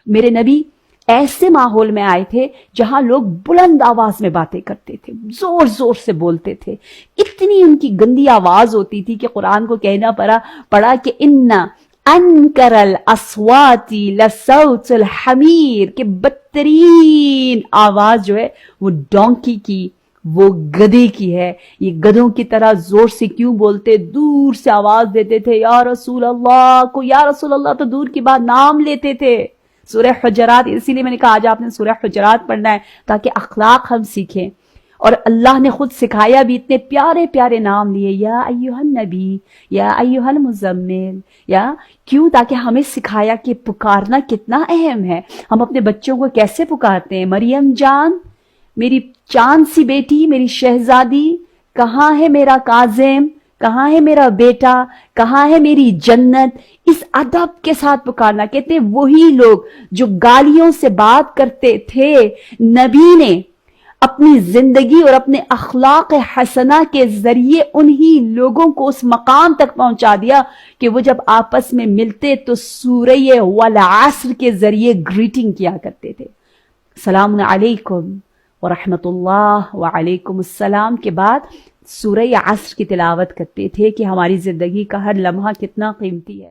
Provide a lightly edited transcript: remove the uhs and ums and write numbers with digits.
میرے نبی ایسے ماحول میں آئے تھے جہاں لوگ بلند آواز میں باتیں کرتے تھے، زور زور سے بولتے تھے، اتنی ان کی گندی آواز ہوتی تھی کہ قرآن کو کہنا پڑا کہ اِنَّ انکر الاصوات لصوت الحمیر، کہ بدترین آواز جو ہے وہ ڈونکی کی، وہ گدے کی ہے۔ یہ گدوں کی طرح زور سے کیوں بولتے؟ دور سے آواز دیتے تھے، یا رسول اللہ کو، یا رسول اللہ تو دور کی بات، نام لیتے تھے۔ سورہ حجرات، اسی لیے میں نے کہا آج آپ نے سورہ حجرات پڑھنا ہے تاکہ اخلاق ہم سیکھیں، اور اللہ نے خود سکھایا بھی، اتنے پیارے پیارے نام لیے، یا ایھا النبی، یا ایھا المزمل، یا کیوں؟ تاکہ ہمیں سکھایا کہ پکارنا کتنا اہم ہے۔ ہم اپنے بچوں کو کیسے پکارتے ہیں؟ مریم جان، میری چاند سی بیٹی، میری شہزادی، کہاں ہے میرا کاظم، کہاں ہے میرا بیٹا، کہاں ہے میری جنت؟ اس ادب کے ساتھ پکارنا۔ کہتے ہیں وہی لوگ جو گالیوں سے بات کرتے تھے، نبی نے اپنی زندگی اور اپنے اخلاق حسنہ کے ذریعے انہی لوگوں کو اس مقام تک پہنچا دیا کہ وہ جب آپس میں ملتے تو سورہ والعصر کے ذریعے گریٹنگ کیا کرتے تھے، السلام علیکم ورحمۃ اللہ وعلیکم السلام کے بعد سورہ عصر کی تلاوت کرتے تھے کہ ہماری زندگی کا ہر لمحہ کتنا قیمتی ہے۔